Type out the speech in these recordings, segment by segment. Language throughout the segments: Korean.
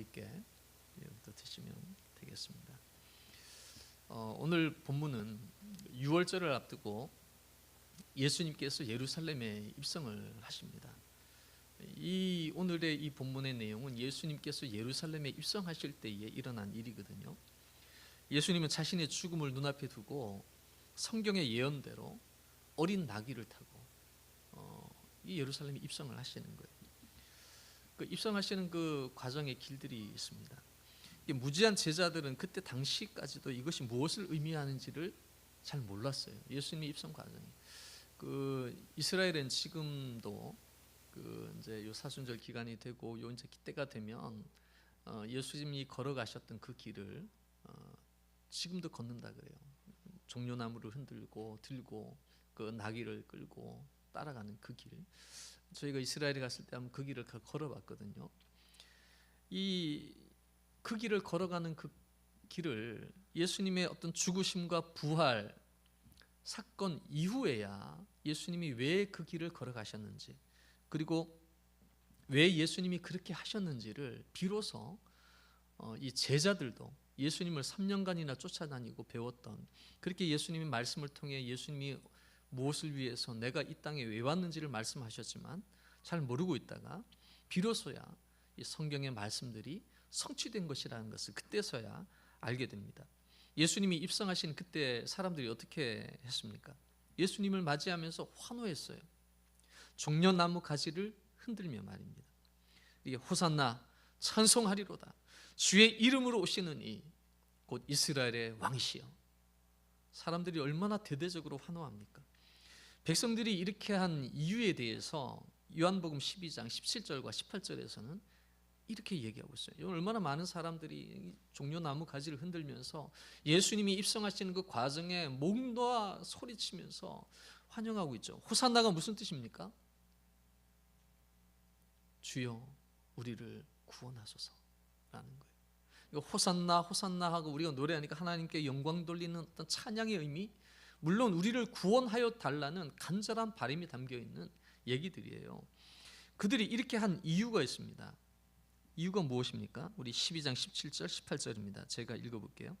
있게 예부터 드시면 되겠습니다. 오늘 본문은 유월절을 앞두고 예수님께서 예루살렘에 입성을 하십니다. 오늘의 이 본문의 내용은 예수님께서 예루살렘에 입성하실 때에 일어난 일이거든요. 예수님은 자신의 죽음을 눈앞에 두고 성경의 예언대로 어린 나귀를 타고 이 예루살렘에 입성을 하시는 거예요. 그 입성하시는 그 과정의 길들이 있습니다. 무지한 제자들은 그때 당시까지도 이것이 무엇을 의미하는지를 잘 몰랐어요. 예수님의 입성 과정이. 이스라엘은 지금도 이제 요 사순절 기간이 되고 요 이제 때가 되면 예수님이 걸어가셨던 그 길을 지금도 걷는다 그래요. 종려나무를 흔들고 들고 그 나귀를 끌고 따라가는 그 길. 저희가 이스라엘에 갔을 때 한번 그 길을 걸어봤거든요. 그 길을 걸어가는 그 길을 예수님의 어떤 죽으심과 부활 사건 이후에야 예수님이 왜 그 길을 걸어가셨는지, 그리고 왜 예수님이 그렇게 하셨는지를 비로소 이 제자들도 예수님을 3년간이나 쫓아다니고 배웠던, 그렇게 예수님의 말씀을 통해 예수님이 무엇을 위해서 내가 이 땅에 왜 왔는지를 말씀하셨지만 잘 모르고 있다가 비로소야 이 성경의 말씀들이 성취된 것이라는 것을 그때서야 알게 됩니다. 예수님이 입성하신 그때 사람들이 어떻게 했습니까? 예수님을 맞이하면서 환호했어요. 종려나무 가지를 흔들며 말입니다. 이게 호산나 찬송하리로다. 주의 이름으로 오시는 이 곧 이스라엘의 왕이시여. 사람들이 얼마나 대대적으로 환호합니까? 백성들이 이렇게 한 이유에 대해서 요한복음 12장 17절과 18절에서는 이렇게 얘기하고 있어요. 얼마나 많은 사람들이 종려나무 가지를 흔들면서 예수님이 입성하시는 그 과정에 목 놓아 소리치면서 환영하고 있죠. 호산나가 무슨 뜻입니까? 주여 우리를 구원하소서라는 거예요. 호산나 호산나 하고 우리가 노래하니까 하나님께 영광 돌리는 어떤 찬양의 의미, 물론 우리를 구원하여 달라는 간절한 바람이 담겨있는 얘기들이에요. 그들이 이렇게 한 이유가 있습니다. 이유가 무엇입니까? 우리 12장 17절 18절입니다. 제가 읽어볼게요.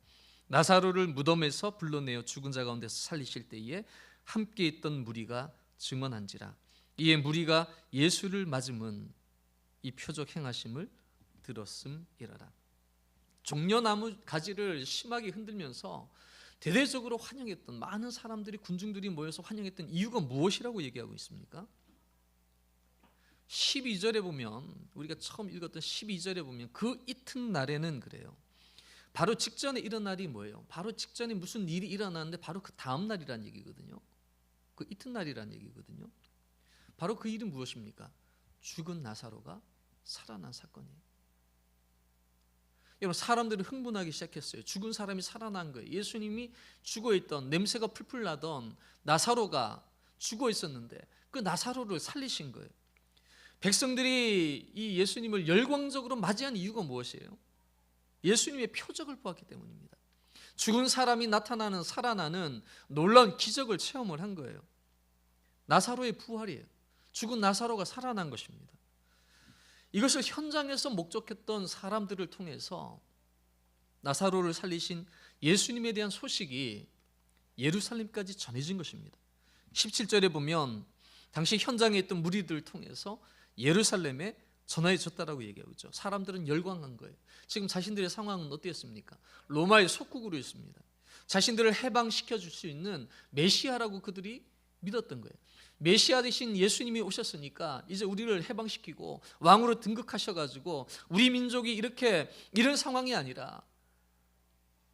나사로를 무덤에서 불러내어 죽은 자 가운데서 살리실 때에 함께 있던 무리가 증언한지라. 이에 무리가 예수를 맞음은 이 표적 행하심을 들었음이라라. 종려나무 가지를 심하게 흔들면서 대대적으로 환영했던 많은 사람들이, 군중들이 모여서 환영했던 이유가 무엇이라고 얘기하고 있습니까? 12절에 보면, 우리가 처음 읽었던 12절에 보면 그 이튿날에는 그래요. 바로 직전에 일어난 날이 뭐예요? 바로 직전에 무슨 일이 일어났는데 바로 그 다음 날이란 얘기거든요. 그 이튿날이란 얘기거든요. 바로 그 일은 무엇입니까? 죽은 나사로가 살아난 사건이에요. 여러분, 사람들은 흥분하기 시작했어요. 죽은 사람이 살아난 거예요. 예수님이 죽어있던, 냄새가 풀풀 나던 나사로가 죽어 있었는데 그 나사로를 살리신 거예요. 백성들이 이 예수님을 열광적으로 맞이한 이유가 무엇이에요? 예수님의 표적을 보았기 때문입니다. 죽은 사람이 나타나는, 살아나는 놀라운 기적을 체험을 한 거예요. 나사로의 부활이에요. 죽은 나사로가 살아난 것입니다. 이것을 현장에서 목격했던 사람들을 통해서 나사로를 살리신 예수님에 대한 소식이 예루살렘까지 전해진 것입니다. 17절에 보면 당시 현장에 있던 무리들을 통해서 예루살렘에 전해졌다라고 얘기하고 있죠. 사람들은 열광한 거예요. 지금 자신들의 상황은 어땠습니까? 로마의 속국으로 있습니다. 자신들을 해방시켜 줄 수 있는 메시아라고 그들이 믿었던 거예요. 메시아 대신 예수님이 오셨으니까 이제 우리를 해방시키고 왕으로 등극하셔가지고 우리 민족이 이런 상황이 아니라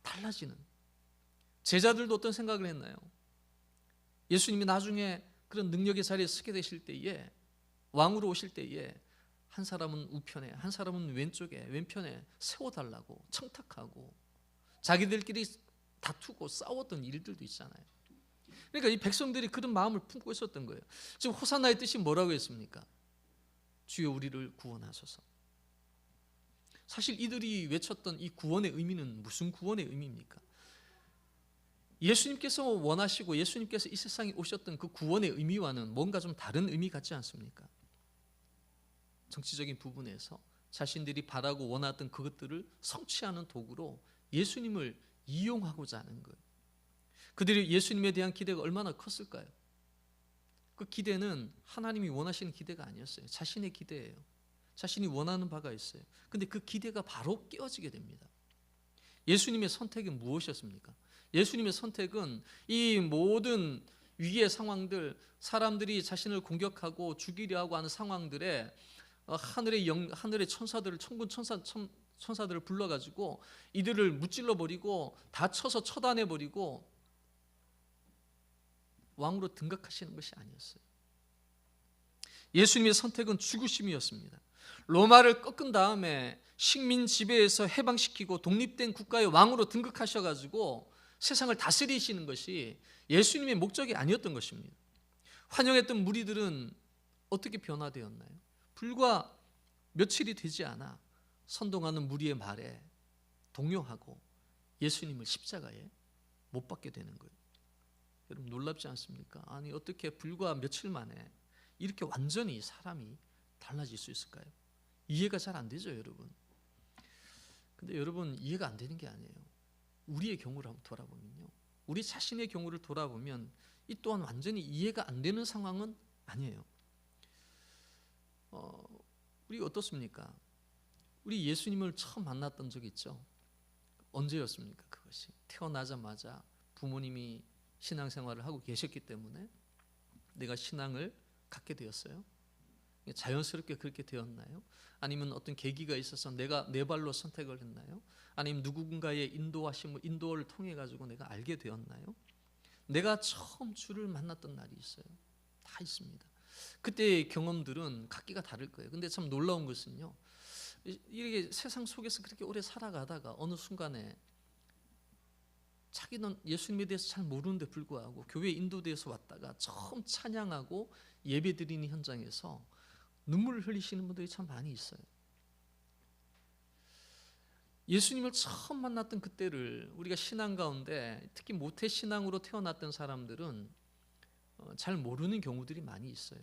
달라지는. 제자들도 어떤 생각을 했나요? 예수님이 나중에 그런 능력의 자리에 서게 되실 때에, 왕으로 오실 때에 한 사람은 우편에, 한 사람은 왼편에 세워달라고 청탁하고 자기들끼리 다투고 싸웠던 일들도 있잖아요. 그러니까 이 백성들이 그런 마음을 품고 있었던 거예요. 지금 호산나의 뜻이 뭐라고 했습니까? 주여 우리를 구원하소서. 사실 이들이 외쳤던 이 구원의 의미는 무슨 구원의 의미입니까? 예수님께서 원하시고 예수님께서 이 세상에 오셨던 그 구원의 의미와는 뭔가 좀 다른 의미 같지 않습니까? 정치적인 부분에서 자신들이 바라고 원하던 그것들을 성취하는 도구로 예수님을 이용하고자 하는 거예요. 그들이 예수님에 대한 기대가 얼마나 컸을까요? 그 기대는 하나님이 원하시는 기대가 아니었어요. 자신의 기대예요. 자신이 원하는 바가 있어요. 근데 그 기대가 바로 깨어지게 됩니다. 예수님의 선택은 무엇이었습니까? 예수님의 선택은 이 모든 위기의 상황들, 사람들이 자신을 공격하고 죽이려 하고 하는 상황들에 하늘의 천사들을, 천군 천사들을 불러가지고 이들을 무찔러 버리고 다 쳐서 처단해 버리고 왕으로 등극하시는 것이 아니었어요. 예수님의 선택은 죽으심이었습니다. 로마를 꺾은 다음에 식민 지배에서 해방시키고 독립된 국가의 왕으로 등극하셔가지고 세상을 다스리시는 것이 예수님의 목적이 아니었던 것입니다. 환영했던 무리들은 어떻게 변화되었나요? 불과 며칠이 되지 않아 선동하는 무리의 말에 동요하고 예수님을 십자가에 못 박게 되는 거예요. 여러분 놀랍지 않습니까? 아니 어떻게 불과 며칠 만에 이렇게 완전히 사람이 달라질 수 있을까요? 이해가 잘 안 되죠, 여러분. 근데 여러분 이해가 안 되는 게 아니에요. 우리의 경우를 한번 돌아보면요, 우리 자신의 경우를 돌아보면 이 또한 완전히 이해가 안 되는 상황은 아니에요. 우리 어떻습니까? 우리 예수님을 처음 만났던 적 있죠? 언제였습니까? 그것이 태어나자마자 부모님이 신앙생활을 하고 계셨기 때문에 내가 신앙을 갖게 되었어요? 자연스럽게 그렇게 되었나요? 아니면 어떤 계기가 있어서 내가 내 발로 선택을 했나요? 아니면 누군가의 인도를 통해 가지고 내가 알게 되었나요? 내가 처음 주를 만났던 날이 있어요. 다 있습니다. 그때의 경험들은 각기가 다를 거예요. 근데 참 놀라운 것은요, 이렇게 세상 속에서 그렇게 오래 살아가다가 어느 순간에 자기는 예수님에 대해서 잘 모르는데 불구하고 교회에 인도돼서 왔다가 처음 찬양하고 예배드리는 현장에서 눈물을 흘리시는 분들이 참 많이 있어요. 예수님을 처음 만났던 그때를 우리가 신앙 가운데 특히 모태 신앙으로 태어났던 사람들은 잘 모르는 경우들이 많이 있어요.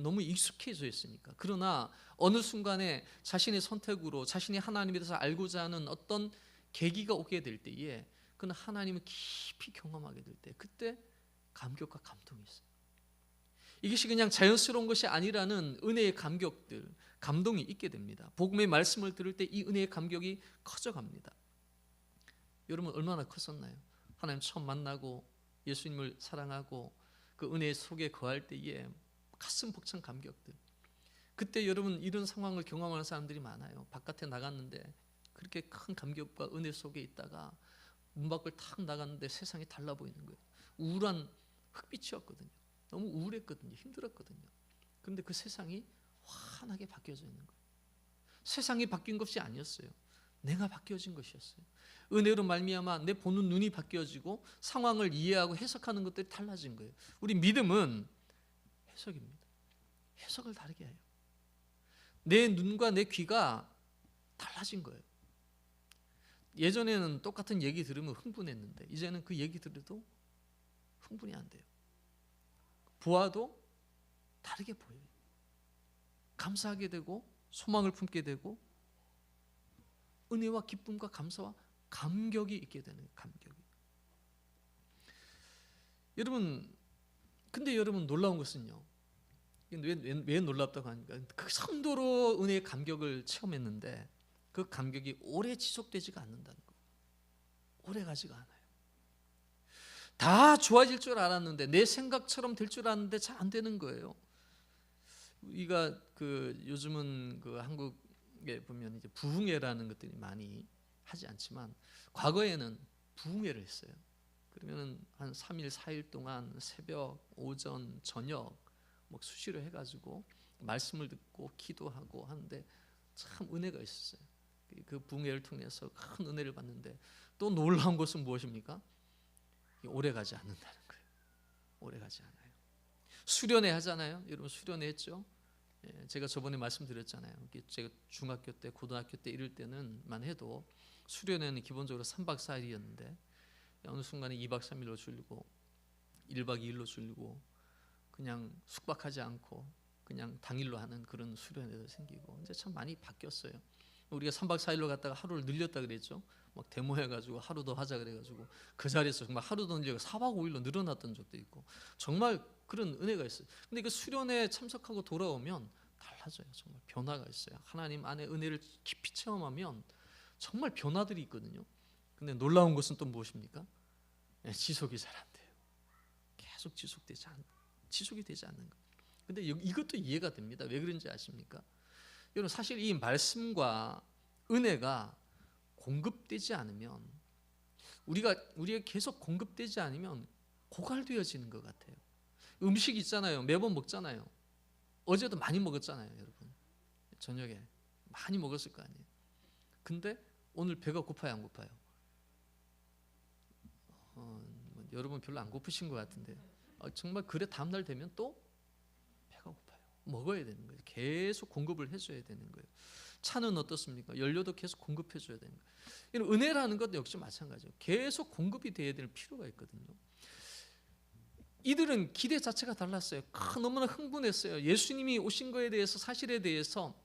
너무 익숙해져 있으니까. 그러나 어느 순간에 자신의 선택으로 자신이 하나님에 대해서 알고자 하는 어떤 계기가 오게 될 때에 그는 하나님을 깊이 경험하게 될 때 그때 감격과 감동이 있어요. 이것이 그냥 자연스러운 것이 아니라는 은혜의 감격들, 감동이 있게 됩니다. 복음의 말씀을 들을 때 이 은혜의 감격이 커져갑니다. 여러분 얼마나 컸었나요? 하나님 처음 만나고 예수님을 사랑하고 그 은혜 속에 거할 때에 가슴 벅찬 감격들. 그때 여러분 이런 상황을 경험하는 사람들이 많아요. 바깥에 나갔는데 그렇게 큰 감격과 은혜 속에 있다가 문 밖을 탁 나갔는데 세상이 달라 보이는 거예요. 우울한 흑빛이었거든요. 너무 우울했거든요. 힘들었거든요. 그런데 그 세상이 환하게 바뀌어져 있는 거예요. 세상이 바뀐 것이 아니었어요. 내가 바뀌어진 것이었어요. 은혜로 말미암아 내 보는 눈이 바뀌어지고 상황을 이해하고 해석하는 것들이 달라진 거예요. 우리 믿음은 해석입니다. 해석을 다르게 해요. 내 눈과 내 귀가 달라진 거예요. 예전에는 똑같은 얘기 들으면 흥분했는데 이제는 그 얘기 들어도 흥분이 안 돼요. 보아도 다르게 보여요. 감사하게 되고 소망을 품게 되고 은혜와 기쁨과 감사와 감격이 있게 되는 감격이. 여러분, 근데 여러분 놀라운 것은요. 왜 놀랍다고 하니까 그 성도로 은혜의 감격을 체험했는데 그 감격이 오래 지속되지가 않는다는 거예요. 오래 가지가 않아요. 다 좋아질 줄 알았는데 내 생각처럼 될 줄 알았는데 잘 안 되는 거예요. 우리가 요즘은 한국에 보면 이제 부흥회라는 것들이 많이 하지 않지만 과거에는 부흥회를 했어요. 그러면은 한 3일 4일 동안 새벽, 오전, 저녁 수시로 해가지고 말씀을 듣고 기도하고 하는데 참 은혜가 있었어요. 그 부흥회를 통해서 큰 은혜를 받는데 또 놀라운 것은 무엇입니까? 오래 가지 않는다는 거예요. 오래 가지 않아요. 수련회 하잖아요. 여러분 수련회 했죠? 제가 저번에 말씀드렸잖아요. 제가 중학교 때, 고등학교 때 이럴 때는만 해도 수련회는 기본적으로 3박 4일이었는데 어느 순간에 2박 3일로 줄고 1박 2일로 줄고 그냥 숙박하지 않고 그냥 당일로 하는 그런 수련회도 생기고 이제 참 많이 바뀌었어요. 우리가 3박 4일로 갔다가 하루를 늘렸다 그랬죠. 막 데모해가지고 하루 더 하자 그래가지고 그 자리에서 정말 하루 더 늘려서 4박 5일로 늘어났던 적도 있고 정말 그런 은혜가 있어요. 근데 그 수련회에 참석하고 돌아오면 달라져요. 정말 변화가 있어요. 하나님 안에 은혜를 깊이 체험하면 정말 변화들이 있거든요. 근데 놀라운 것은 또 무엇입니까? 지속이 잘 안 돼요. 계속 지속이 되지 않는 거. 근데 이것도 이해가 됩니다. 왜 그런지 아십니까? 여러분 사실 이 말씀과 은혜가 공급되지 않으면 우리가 계속 공급되지 않으면 고갈되어지는 것 같아요. 음식 있잖아요. 매번 먹잖아요. 어제도 많이 먹었잖아요, 여러분. 저녁에 많이 먹었을 거 아니에요. 근데 오늘 배가 고파요, 안 고파요? 여러분 별로 안 고프신 것 같은데 정말 그래 다음날 되면 또 배가 고파요. 먹어야 되는 거예요. 계속 공급을 해줘야 되는 거예요. 차는 어떻습니까? 연료도 계속 공급해줘야 되는 거예요. 이런 은혜라는 것도 역시 마찬가지예요. 계속 공급이 돼야 될 필요가 있거든요. 이들은 기대 자체가 달랐어요. 너무나 흥분했어요. 예수님이 오신 거에 대해서 사실에 대해서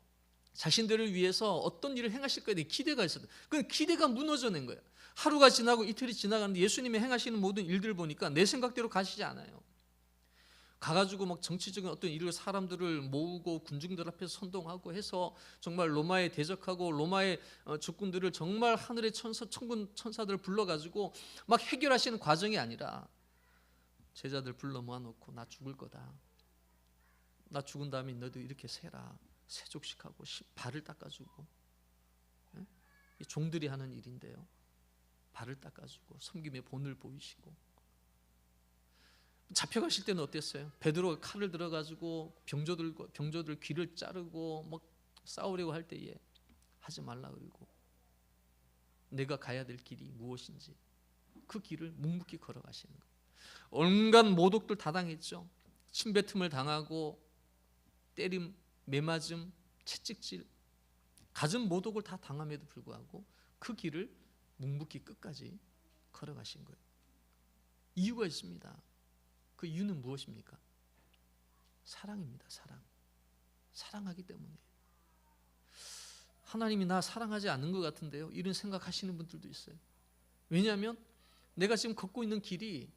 자신들을 위해서 어떤 일을 행하실 거에 대해 기대가 있었어요. 그 기대가 무너져낸 거예요. 하루가 지나고 이틀이 지나가는데 예수님이 행하시는 모든 일들 보니까 내 생각대로 가시지 않아요. 가가지고 막 정치적인 어떤 일을 사람들을 모으고 군중들 앞에서 선동하고 해서 정말 로마에 대적하고 로마의 적군들을 정말 하늘의 천군 천사들을 불러가지고 막 해결하시는 과정이 아니라 제자들 불러 모아놓고 나 죽을 거다. 나 죽은 다음에 너도 이렇게 세라. 세족식하고 발을 닦아주고 종들이 하는 일인데요. 발을 닦아주고 섬김의 본을 보이시고 잡혀가실 때는 어땠어요? 베드로가 칼을 들어가지고 병조들 귀를 자르고 막 싸우려고 할 때에 하지 말라 그러고 내가 가야 될 길이 무엇인지 그 길을 묵묵히 걸어가시는 거예요. 온갖 모독들 다 당했죠. 침뱉음을 당하고 때림, 매맞음, 채찍질, 갖은 모독을 다 당함에도 불구하고 그 길을 묵묵히 끝까지 걸어가신 거예요. 이유가 있습니다. 그 이유는 무엇입니까? 사랑입니다. 사랑하기 때문에. 하나님이 나 사랑하지 않는 것 같은데요, 이런 생각하시는 분들도 있어요. 왜냐하면 내가 지금 걷고 있는 길이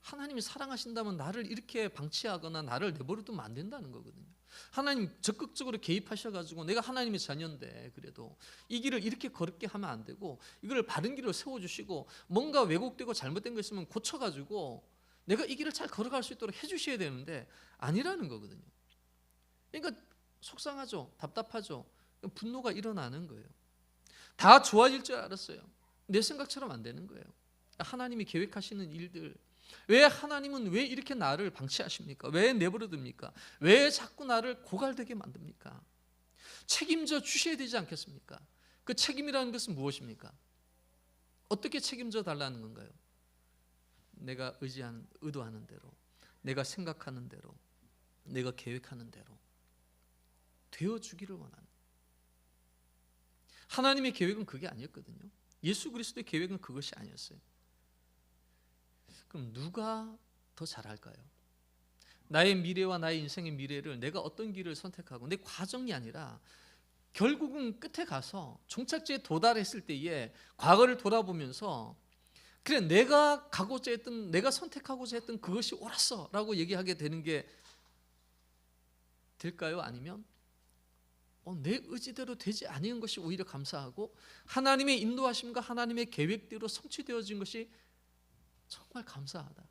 하나님이 사랑하신다면 나를 이렇게 방치하거나 나를 내버려두면 안 된다는 거거든요. 하나님 적극적으로 개입하셔가지고 내가 하나님의 자녀인데 그래도 이 길을 이렇게 걸게 하면 안 되고 이걸 바른 길로 세워주시고 뭔가 왜곡되고 잘못된 거 있으면 고쳐가지고 내가 이 길을 잘 걸어갈 수 있도록 해주셔야 되는데 아니라는 거거든요. 그러니까 속상하죠. 답답하죠. 분노가 일어나는 거예요. 다 좋아질 줄 알았어요. 내 생각처럼 안 되는 거예요. 하나님이 계획하시는 일들, 왜 하나님은 왜 이렇게 나를 방치하십니까? 왜 내버려둡니까? 왜 자꾸 나를 고갈되게 만듭니까? 책임져 주셔야 되지 않겠습니까? 그 책임이라는 것은 무엇입니까? 어떻게 책임져 달라는 건가요? 내가 의도하는 대로, 내가 생각하는 대로, 내가 계획하는 대로 되어주기를 원하는. 하나님의 계획은 그게 아니었거든요. 예수 그리스도의 계획은 그것이 아니었어요. 그럼 누가 더 잘할까요? 나의 미래와 나의 인생의 미래를 내가 어떤 길을 선택하고 내 과정이 아니라 결국은 끝에 가서 종착지에 도달했을 때에 과거를 돌아보면서 그래 내가 가고자 했던, 내가 선택하고자 했던 그것이 옳았어 라고 얘기하게 되는 게 될까요? 아니면 내 의지대로 되지 않은 것이 오히려 감사하고 하나님의 인도하심과 하나님의 계획대로 성취되어진 것이 정말 감사하다,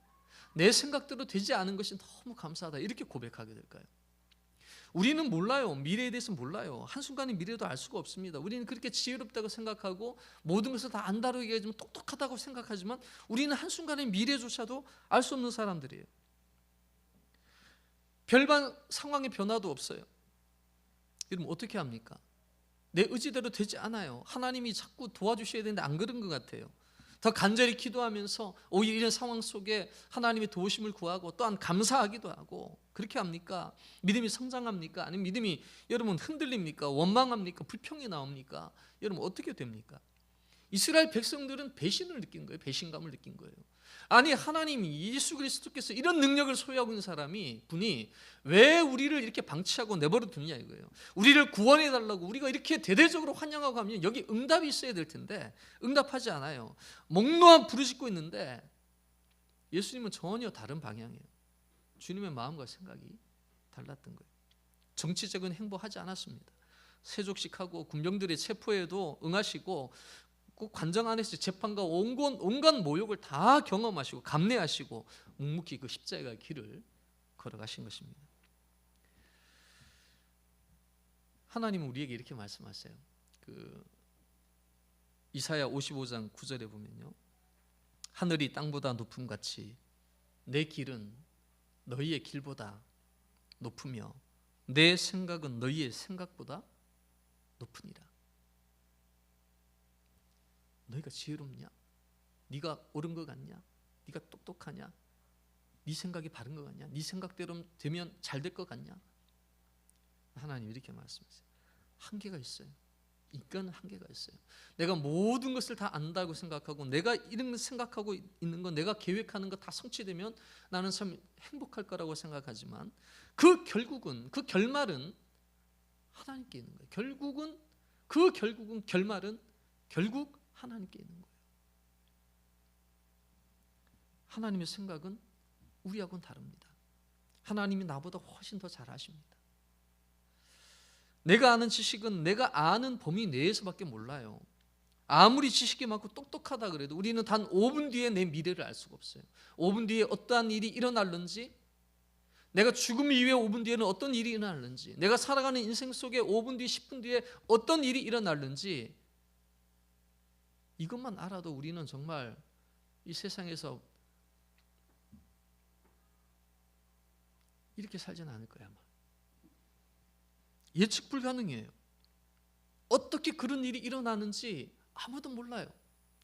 내 생각대로 되지 않은 것이 너무 감사하다, 이렇게 고백하게 될까요? 우리는 몰라요. 미래에 대해서 몰라요. 한순간의 미래도 알 수가 없습니다. 우리는 그렇게 지혜롭다고 생각하고 모든 것을 다 안다고 얘기하지만 똑똑하다고 생각하지만 우리는 한순간의 미래조차도 알 수 없는 사람들이에요. 별반 상황의 변화도 없어요. 그럼 어떻게 합니까? 내 의지대로 되지 않아요. 하나님이 자꾸 도와주셔야 되는데 안 그런 것 같아요. 더 간절히 기도하면서 오히려 이런 상황 속에 하나님의 도우심을 구하고 또한 감사하기도 하고 그렇게 합니까? 믿음이 성장합니까? 아니면 믿음이 여러분 흔들립니까? 원망합니까? 불평이 나옵니까? 여러분 어떻게 됩니까? 이스라엘 백성들은 배신을 느낀 거예요. 배신감을 느낀 거예요. 아니 하나님이 예수 그리스도께서 이런 능력을 소유하고 있는 분이 왜 우리를 이렇게 방치하고 내버려 두느냐 이거예요. 우리를 구원해 달라고 우리가 이렇게 대대적으로 환영하고 하면 여기 응답이 있어야 될 텐데 응답하지 않아요. 몽롱한 부르짖고 있는데 예수님은 전혀 다른 방향이에요. 주님의 마음과 생각이 달랐던 거예요. 정치적인 행보하지 않았습니다. 세족식하고 군병들의 체포에도 응하시고 그 관정 안에서 재판과 온갖 모욕을 다 경험하시고 감내하시고 묵묵히 그 십자가의 길을 걸어가신 것입니다. 하나님은 우리에게 이렇게 말씀하세요. 그 이사야 55장 9절에 보면요, 하늘이 땅보다 높음같이 내 길은 너희의 길보다 높으며 내 생각은 너희의 생각보다 높으니라. 너희가 지혜롭냐? 네가 옳은 것 같냐? 네가 똑똑하냐? 네 생각이 바른 것 같냐? 네 생각대로 되면 잘 될 것 같냐? 하나님 이렇게 말씀하세요. 한계가 있어요. 인간은 한계가 있어요. 내가 모든 것을 다 안다고 생각하고 내가 이런 생각하고 있는 건 내가 계획하는 거 다 성취되면 나는 참 행복할 거라고 생각하지만 그 결말은 하나님께 있는 거예요. 결국은 결말은 결국 하나님께 있는 거예요. 하나님의 생각은 우리하고는 다릅니다. 하나님이 나보다 훨씬 더 잘 아십니다. 내가 아는 지식은 내가 아는 범위 내에서밖에 몰라요. 아무리 지식이 많고 똑똑하다 그래도 우리는 단 5분 뒤에 내 미래를 알 수가 없어요. 5분 뒤에 어떠한 일이 일어날는지, 내가 죽음 이후에 5분 뒤에는 어떤 일이 일어날는지, 내가 살아가는 인생 속에 5분 뒤, 10분 뒤에 어떤 일이 일어날는지, 이것만 알아도 우리는 정말 이 세상에서 이렇게 살지는 않을 거야 아마. 예측 불가능해요. 어떻게 그런 일이 일어나는지 아무도 몰라요.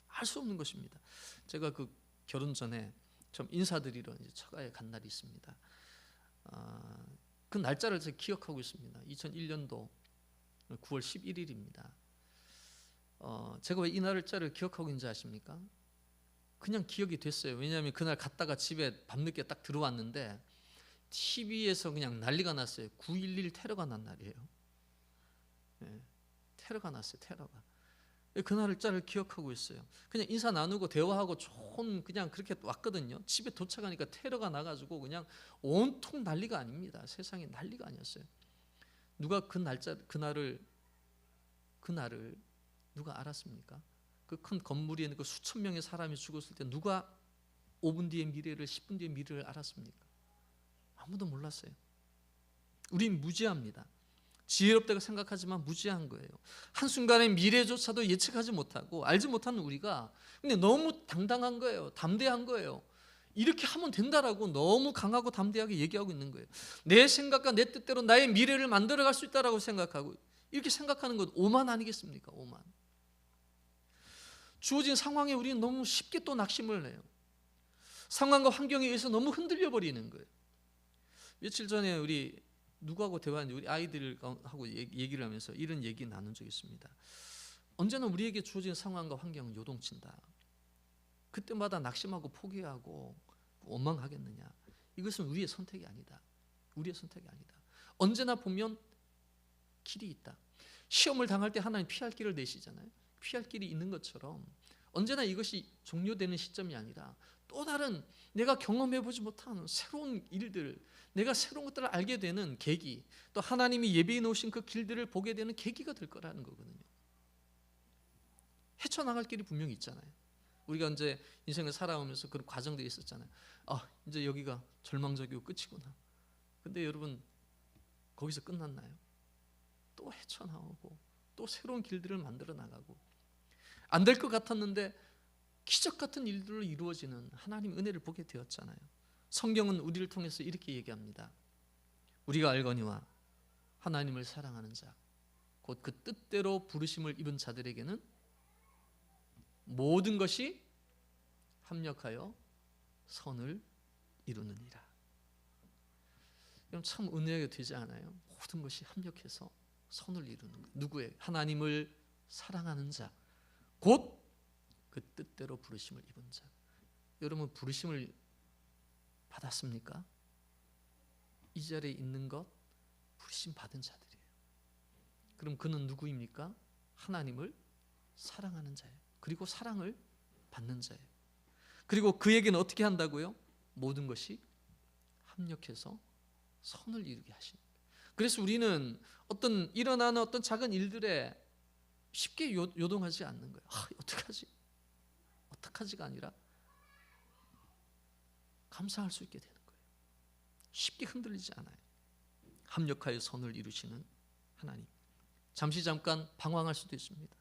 알 수 없는 것입니다. 제가 그 결혼 전에 좀 인사드리러 이제 처가에 간 날이 있습니다. 그 날짜를 제가 기억하고 있습니다. 2001년도 9월 11일입니다. 제가 왜 이 날짜를 기억하고 있는지 아십니까? 그냥 기억이 됐어요. 왜냐하면 그날 갔다가 집에 밤늦게 딱 들어왔는데 TV에서 그냥 난리가 났어요. 9.11 테러가 난 날이에요. 네, 테러가 났어요. 테러가. 그 날짜를 기억하고 있어요. 그냥 인사 나누고 대화하고 좋은 그냥 그렇게 왔거든요. 집에 도착하니까 테러가 나가지고 그냥 온통 난리가 아닙니다. 세상에 난리가 아니었어요. 누가 그날을 누가 알았습니까? 그 큰 건물에 그 수천 명의 사람이 죽었을 때 누가 5분 뒤의 미래를 10분 뒤의 미래를 알았습니까? 아무도 몰랐어요. 우린 무지합니다. 지혜롭다고 생각하지만 무지한 거예요. 한순간의 미래조차도 예측하지 못하고 알지 못하는 우리가 근데 너무 당당한 거예요. 담대한 거예요. 이렇게 하면 된다라고 너무 강하고 담대하게 얘기하고 있는 거예요. 내 생각과 내 뜻대로 나의 미래를 만들어갈 수 있다라고 생각하고 이렇게 생각하는 것 오만 아니겠습니까? 오만. 주어진 상황에 우리는 너무 쉽게 또 낙심을 해요. 상황과 환경에 의해서 너무 흔들려 버리는 거예요. 며칠 전에 우리 누구하고 대화했는지 우리 아이들하고 얘기를 하면서 이런 얘기 나눈 적이 있습니다. 언제나 우리에게 주어진 상황과 환경은 요동친다. 그때마다 낙심하고 포기하고 원망하겠느냐. 이것은 우리의 선택이 아니다. 우리의 선택이 아니다. 언제나 보면 길이 있다. 시험을 당할 때 하나님 피할 길을 내시잖아요. 피할 길이 있는 것처럼 언제나 이것이 종료되는 시점이 아니라 또 다른 내가 경험해보지 못한 새로운 일들, 내가 새로운 것들을 알게 되는 계기, 또 하나님이 예비해 놓으신 그 길들을 보게 되는 계기가 될 거라는 거거든요. 헤쳐나갈 길이 분명히 있잖아요. 우리가 이제 인생을 살아오면서 그런 과정들이 있었잖아요. 이제 여기가 절망적이고 끝이구나. 근데 여러분 거기서 끝났나요? 또 헤쳐나오고 또 새로운 길들을 만들어 나가고 안 될 것 같았는데 기적 같은 일들로 이루어지는 하나님의 은혜를 보게 되었잖아요. 성경은 우리를 통해서 이렇게 얘기합니다. 우리가 알거니와 하나님을 사랑하는 자, 곧 그 뜻대로 부르심을 입은 자들에게는 모든 것이 합력하여 선을 이루느니라. 이건 참 은혜가 되지 않아요? 모든 것이 합력해서 선을 이루는 것. 누구의? 하나님을 사랑하는 자, 곧 그 뜻대로 부르심을 입은 자. 여러분 부르심을 받았습니까? 이 자리에 있는 것 부르심 받은 자들이에요. 그럼 그는 누구입니까? 하나님을 사랑하는 자예요. 그리고 사랑을 받는 자예요. 그리고 그에게는 어떻게 한다고요? 모든 것이 합력해서 선을 이루게 하십니다. 그래서 우리는 어떤 일어나는 어떤 작은 일들에 쉽게 요동하지 않는 거예요. 어떡하지? 어떡하지가 아니라 감사할 수 있게 되는 거예요. 쉽게 흔들리지 않아요. 합력하여 선을 이루시는 하나님. 잠시 잠깐 방황할 수도 있습니다.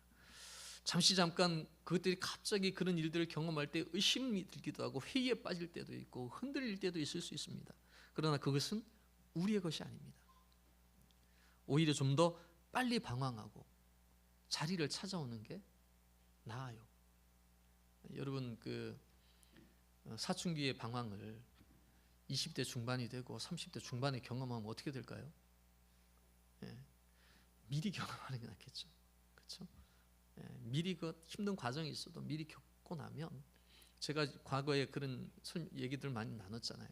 잠시 잠깐 그것들이 갑자기 그런 일들을 경험할 때 의심이 들기도 하고 회의에 빠질 때도 있고 흔들릴 때도 있을 수 있습니다. 그러나 그것은 우리의 것이 아닙니다. 오히려 좀 더 빨리 방황하고 자리를 찾아오는 게 나아요. 여러분 그 사춘기의 방황을 20대 중반이 되고 30대 중반에 경험하면 어떻게 될까요? 미리 경험하는 게 낫겠죠. 그렇죠? 미리 그 힘든 과정이 있어도 미리 겪고 나면, 제가 과거에 그런 얘기들 많이 나눴잖아요.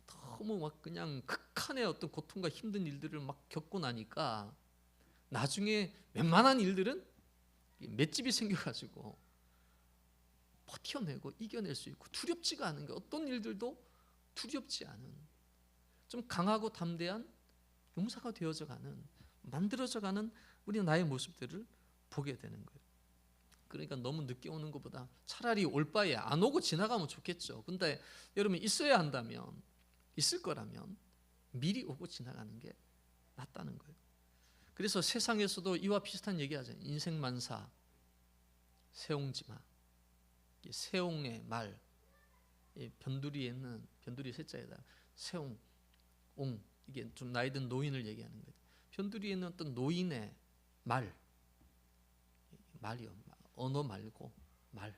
너무 막 그냥 극한의 어떤 고통과 힘든 일들을 막 겪고 나니까 나중에 웬만한 일들은 맷집이 생겨가지고 버텨내고 이겨낼 수 있고, 두렵지가 않은 게, 어떤 일들도 두렵지 않은 좀 강하고 담대한 용사가 되어져가는, 만들어져가는 우리 나의 모습들을 보게 되는 거예요. 그러니까 너무 늦게 오는 것보다 차라리 올 바에 안 오고 지나가면 좋겠죠. 근데 여러분 있어야 한다면, 있을 거라면 미리 오고 지나가는 게 낫다는 거예요. 그래서 세상에서도 이와 비슷한 얘기 하잖아요. 인생만사, 세옹지마. 세옹의 말, 변두리에는, 변두리 세자에다 세옹, 옹, 이게 좀 나이 든 노인을 얘기하는 거예요. 변두리에는 어떤 노인의 말이요, 언어 말고 말.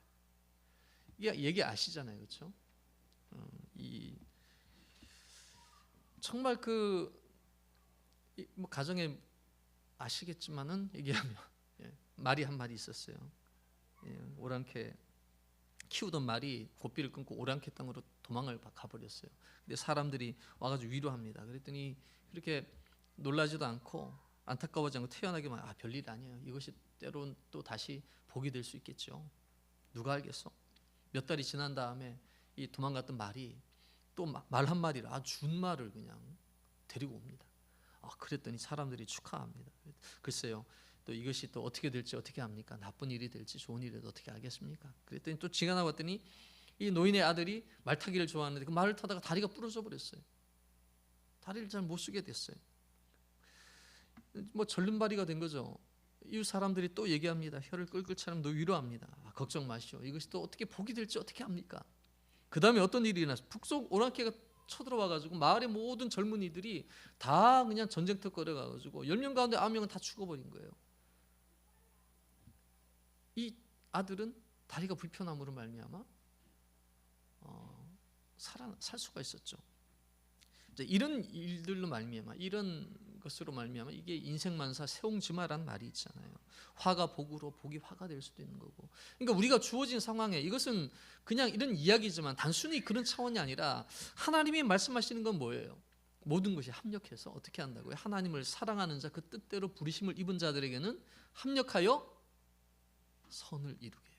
이게 얘기 아시잖아요, 그렇죠? 정말 뭐 가정에 아시겠지만은 얘기하면 말이 한 마리 있었어요. 오랑캐 키우던 말이 고삐를 끊고 오랑캐 땅으로 도망을 가버렸어요. 근데 사람들이 와가지고 위로합니다. 그랬더니 그렇게 놀라지도 않고 안타까워하지 않고 태연하게만, 별일 아니에요. 이것이 때론 또 다시 복이 될 수 있겠죠. 누가 알겠어? 몇 달이 지난 다음에 이 도망갔던 말이 또 말 한 마리를, 준말을 그냥 데리고 옵니다. 그랬더니 사람들이 축하합니다. 글쎄요, 또 이것이 또 어떻게 될지 어떻게 합니까? 나쁜 일이 될지 좋은 일이 될지 어떻게 알겠습니까? 그랬더니 또 지가 나왔더니 이 노인의 아들이 말 타기를 좋아하는데 그 말을 타다가 다리가 부러져 버렸어요. 다리를 잘 못 쓰게 됐어요. 뭐 절름발이가 된 거죠. 이 사람들이 또 얘기합니다. 혀를 끌끌 차면서 위로합니다. 걱정 마시오. 이것이 또 어떻게 복이 될지 어떻게 합니까? 그 다음에 어떤 일이 일어났어요. 북속 오랑캐가 쳐들어와가지고 마을의 모든 젊은이들이 다 그냥 전쟁터 끌어가가지고 10명 가운데 9명은 다 죽어버린 거예요. 이 아들은 다리가 불편함으로 말미암아 살 수가 있었죠. 이런 일들로 말미암아, 이런 것으로 말미암아, 이게 인생만사 세옹지마라는 말이 있잖아요. 화가 복으로 복이 화가 될 수도 있는 거고. 그러니까 우리가 주어진 상황에, 이것은 그냥 이런 이야기지만 단순히 그런 차원이 아니라 하나님이 말씀하시는 건 뭐예요? 모든 것이 합력해서 어떻게 한다고요? 하나님을 사랑하는 자, 그 뜻대로 부르심을 입은 자들에게는 합력하여 선을 이루게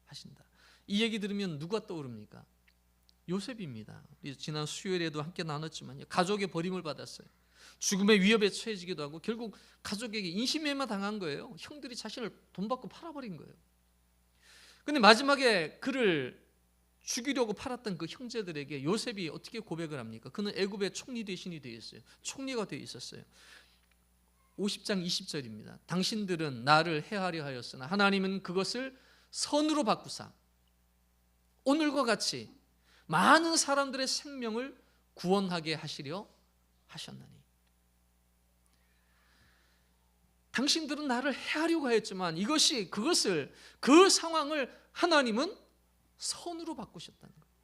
하신다. 이 얘기 들으면 누가 떠오릅니까? 요셉입니다. 지난 수요일에도 함께 나눴지만 가족의 버림을 받았어요. 죽음의 위협에 처해지기도 하고 결국 가족에게 인신매매 당한 거예요. 형들이 자신을 돈 받고 팔아버린 거예요. 근데 마지막에 그를 죽이려고 팔았던 그 형제들에게 요셉이 어떻게 고백을 합니까? 그는 애굽의 총리 대신이 되어 있어요. 총리가 되어 있었어요. 50장 20절입니다. 당신들은 나를 해하려 하였으나 하나님은 그것을 선으로 바꾸사 오늘과 같이 많은 사람들의 생명을 구원하게 하시려 하셨나니. 당신들은 나를 해하려고 했지만 그 상황을 하나님은 선으로 바꾸셨다는 거예요.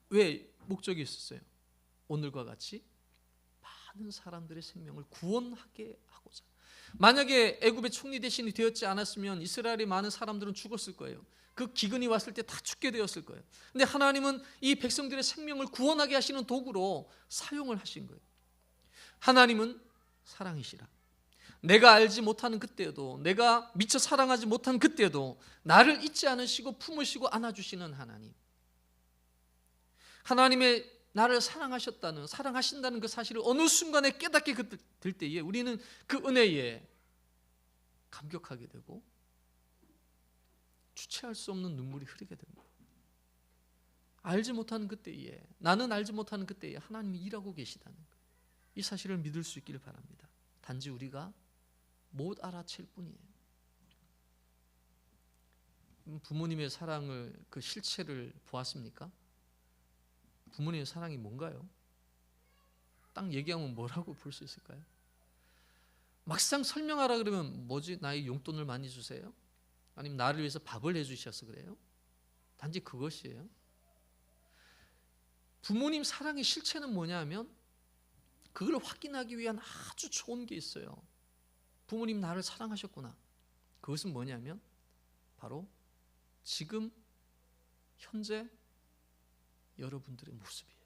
왜? 목적이 있었어요. 오늘과 같이 많은 사람들의 생명을 구원하게 하고자. 만약에 애굽의 총리 대신이 되었지 않았으면 이스라엘의 많은 사람들은 죽었을 거예요. 그 기근이 왔을 때 다 죽게 되었을 거예요. 근데 하나님은 이 백성들의 생명을 구원하게 하시는 도구로 사용을 하신 거예요. 하나님은 사랑이시라. 내가 알지 못하는 그때에도, 내가 미처 사랑하지 못한 그때에도 나를 잊지 않으시고 품으시고 안아주시는 하나님. 하나님의 나를 사랑하신다는 그 사실을 어느 순간에 깨닫게 될 때에 우리는 그 은혜에 감격하게 되고 주체할 수 없는 눈물이 흐르게 됩니다. 알지 못하는 그때에, 나는 알지 못하는 그때에 하나님이 일하고 계시다는 것, 이 사실을 믿을 수 있기를 바랍니다. 단지 우리가 못 알아챌 뿐이에요. 부모님의 사랑을, 그 실체를 보았습니까? 부모님의 사랑이 뭔가요? 딱 얘기하면 뭐라고 볼 수 있을까요? 막상 설명하라 그러면 뭐지? 나의 용돈을 많이 주세요? 아니면 나를 위해서 밥을 해주셔서 그래요? 단지 그것이에요. 부모님 사랑의 실체는 뭐냐면 그걸 확인하기 위한 아주 좋은 게 있어요. 부모님 나를 사랑하셨구나. 그것은 뭐냐면 바로 지금 현재 여러분들의 모습이에요.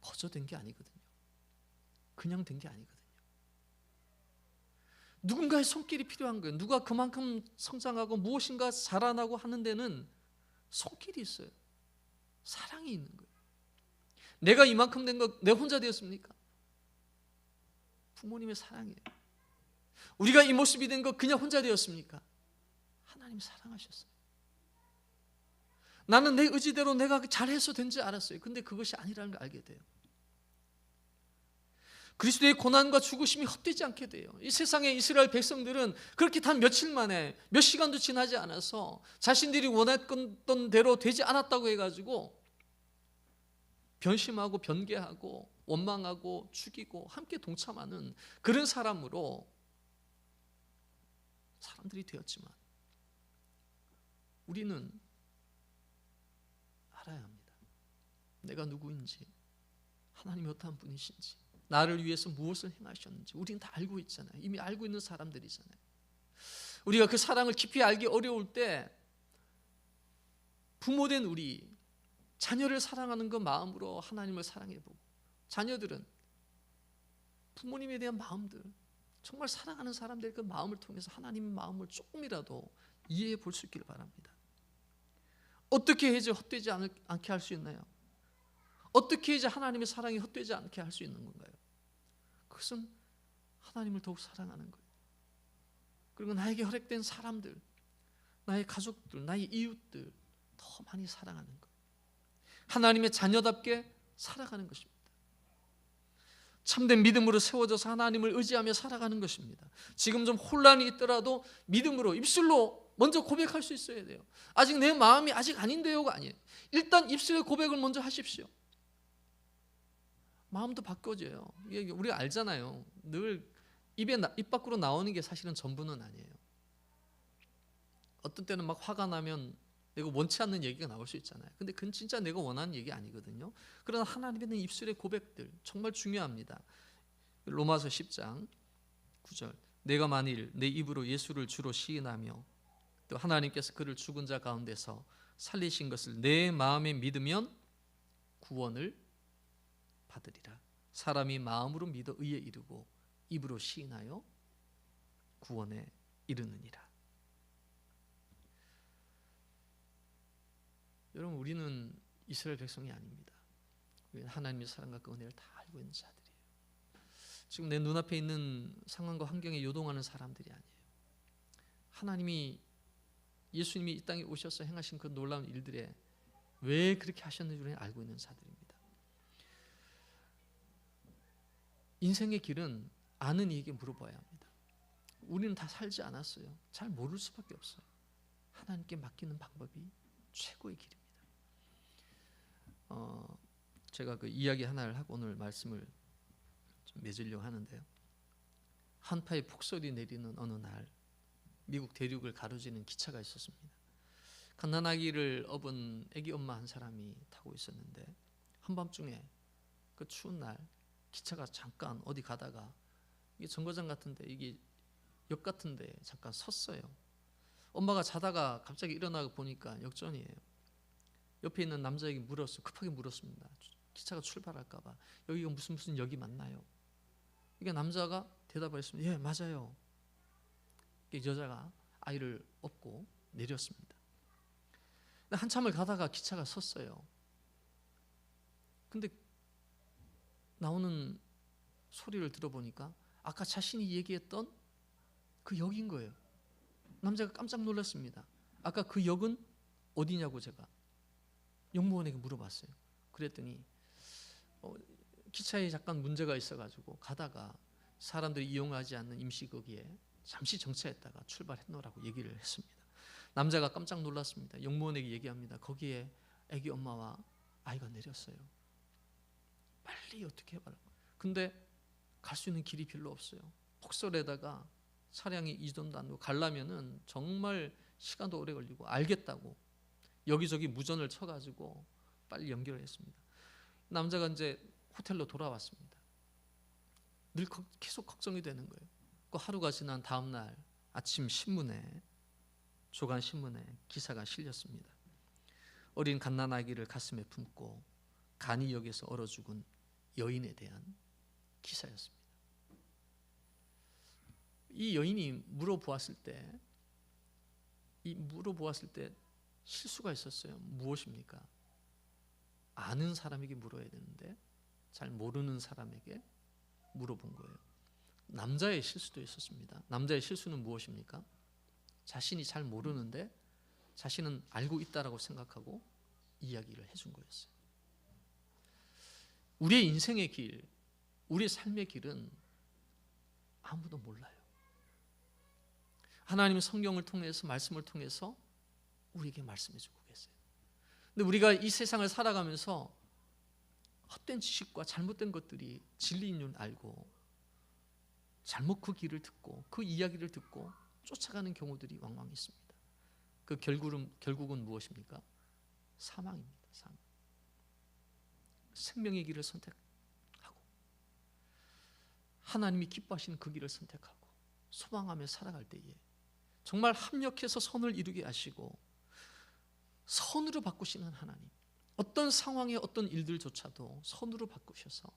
거저된 게 아니거든요. 그냥 된 게 아니거든요. 누군가의 손길이 필요한 거예요. 누가 그만큼 성장하고 무엇인가 자라나고 하는 데는 손길이 있어요. 사랑이 있는 거예요. 내가 이만큼 된 거 내 혼자 되었습니까? 부모님의 사랑이에요. 우리가 이 모습이 된 거 그냥 혼자 되었습니까? 하나님 사랑하셨어요. 나는 내 의지대로 내가 잘해서 된지 알았어요. 근데 그것이 아니라는 걸 알게 돼요. 그리스도의 고난과 죽으심이 헛되지 않게 돼요. 이 세상의 이스라엘 백성들은 그렇게 단 며칠 만에, 몇 시간도 지나지 않아서 자신들이 원했던 대로 되지 않았다고 해가지고 변심하고 변개하고 원망하고 죽이고 함께 동참하는 그런 사람으로 사람들이 되었지만 우리는 알아야 합니다. 내가 누구인지, 하나님이 어떠한 분이신지, 나를 위해서 무엇을 행하셨는지 우리는 다 알고 있잖아요. 이미 알고 있는 사람들이잖아요. 우리가 그 사랑을 깊이 알기 어려울 때 부모된 우리, 자녀를 사랑하는 그 마음으로 하나님을 사랑해보고, 자녀들은 부모님에 대한 마음들, 정말 사랑하는 사람들의 그 마음을 통해서 하나님의 마음을 조금이라도 이해해 볼 수 있기를 바랍니다. 어떻게 해야지 헛되지 않게 할 수 있나요? 어떻게 해야지 하나님의 사랑이 헛되지 않게 할 수 있는 건가요? 그것은 하나님을 더욱 사랑하는 거예요. 그리고 나에게 허락된 사람들, 나의 가족들, 나의 이웃들 더 많이 사랑하는 거예요. 하나님의 자녀답게 살아가는 것입니다. 참된 믿음으로 세워져서 하나님을 의지하며 살아가는 것입니다. 지금 좀 혼란이 있더라도 믿음으로, 입술로 먼저 고백할 수 있어야 돼요. 아직 내 마음이 아직 아닌데요가 아니에요. 일단 입술의 고백을 먼저 하십시오. 마음도 바꿔져요. 우리가 알잖아요. 늘 입 밖으로 나오는 게 사실은 전부는 아니에요. 어떤 때는 막 화가 나면 내가 원치 않는 얘기가 나올 수 있잖아요. 근데 그건 진짜 내가 원하는 얘기 아니거든요. 그러나 하나님의 입술의 고백들 정말 중요합니다. 로마서 10장 9절, 내가 만일 내 입으로 예수를 주로 시인하며 또 하나님께서 그를 죽은 자 가운데서 살리신 것을 내 마음에 믿으면 구원을 받으리라. 사람이 마음으로 믿어 의에 이르고 입으로 시인하여 구원에 이르느니라. 여러분, 우리는 이스라엘 백성이 아닙니다. 우리는 하나님의 사랑과 그 은혜를 다 알고 있는 자들이에요. 지금 내 눈앞에 있는 상황과 환경에 요동하는 사람들이 아니에요. 하나님이, 예수님이 이 땅에 오셔서 행하신 그 놀라운 일들에 왜 그렇게 하셨는지 우리는 알고 있는 자들입니다. 인생의 길은 아는 이에게 물어봐야 합니다. 우리는 다 살지 않았어요. 잘 모를 수밖에 없어요. 하나님께 맡기는 방법이 최고의 길입니다. 제가 그 이야기 하나를 하고 오늘 말씀을 좀 맺으려고 하는데요. 한파의 폭설이 내리는 어느 날 미국 대륙을 가로지는 기차가 있었습니다. 갓난아기를 업은 아기 엄마 한 사람이 타고 있었는데 한밤중에 그 추운 날 기차가 잠깐 어디 가다가 이게 정거장 같은데, 이게 역 같은데 잠깐 섰어요. 엄마가 자다가 갑자기 일어나고 보니까 역전이에요. 옆에 있는 남자에게 급하게 물었습니다. 기차가 출발할까 봐. 여기가 무슨 역이 맞나요? 이게 남자가 대답을 했습니다. 예, 맞아요. 여자가 아이를 업고 내렸습니다. 한참을 가다가 기차가 섰어요. 근데 나오는 소리를 들어보니까 아까 자신이 얘기했던 그 역인 거예요. 남자가 깜짝 놀랐습니다. 아까 그 역은 어디냐고 제가 역무원에게 물어봤어요. 그랬더니 기차에 잠깐 문제가 있어가지고 가다가 사람들이 이용하지 않는 임시거기에 잠시 정차했다가 출발했노라고 얘기를 했습니다. 남자가 깜짝 놀랐습니다. 역무원에게 얘기합니다. 거기에 아기 엄마와 아이가 내렸어요. 빨리 어떻게 해봐라. 근데 갈 수 있는 길이 별로 없어요. 폭설에다가 차량이 이동도 안 되고 가려면은 정말 시간도 오래 걸리고, 알겠다고 여기저기 무전을 쳐가지고 빨리 연결을 했습니다. 남자가 이제 호텔로 돌아왔습니다. 늘 계속 걱정이 되는 거예요. 그 하루가 지난 다음 날 아침 조간 신문에 기사가 실렸습니다. 어린 갓난아기를 가슴에 품고 간이역에서 얼어 죽은 여인에 대한 기사였습니다. 이 여인이 물어보았을 때 실수가 있었어요. 무엇입니까? 아는 사람에게 물어야 되는데 잘 모르는 사람에게 물어본 거예요. 남자의 실수도 있었습니다. 남자의 실수는 무엇입니까? 자신이 잘 모르는데 자신은 알고 있다라고 생각하고 이야기를 해준 거였어요. 우리의 인생의 길, 우리의 삶의 길은 아무도 몰라요. 하나님은 성경을 통해서, 말씀을 통해서 우리에게 말씀해 주고 계세요. 근데 우리가 이 세상을 살아가면서 헛된 지식과 잘못된 것들이 진리인 줄 알고 잘못 그 길을 듣고 그 이야기를 듣고 쫓아가는 경우들이 왕왕 있습니다. 그 결국은 무엇입니까? 사망입니다. 사망. 생명의 길을 선택하고 하나님이 기뻐하시는 그 길을 선택하고 소망하며 살아갈 때에 정말 합력해서 선을 이루게 하시고 선으로 바꾸시는 하나님, 어떤 상황에 어떤 일들조차도 선으로 바꾸셔서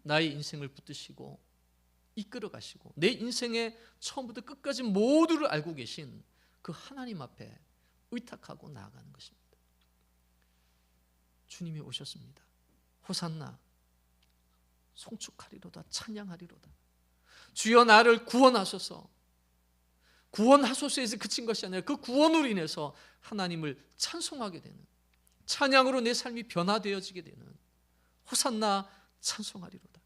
나의 인생을 붙드시고 이끌어 가시고 내 인생의 처음부터 끝까지 모두를 알고 계신 그 하나님 앞에 의탁하고 나아가는 것입니다. 주님이 오셨습니다. 호산나, 송축하리로다, 찬양하리로다. 주여 나를 구원하소서. 구원하소서에서 그친 것이 아니라 그 구원으로 인해서 하나님을 찬송하게 되는, 찬양으로 내 삶이 변화되어지게 되는, 호산나 찬송하리로다,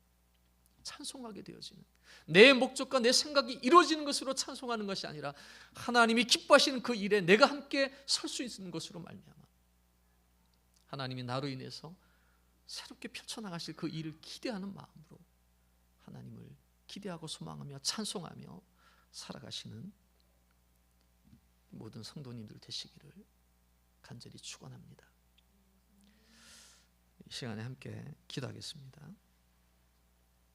찬송하게 되어지는, 내 목적과 내 생각이 이루어지는 것으로 찬송하는 것이 아니라 하나님이 기뻐하시는 그 일에 내가 함께 설 수 있는 것으로 말미암아 하나님이 나로 인해서 새롭게 펼쳐나가실 그 일을 기대하는 마음으로 하나님을 기대하고 소망하며 찬송하며 살아가시는 모든 성도님들 되시기를 간절히 축원합니다. 이 시간에 함께 기도하겠습니다.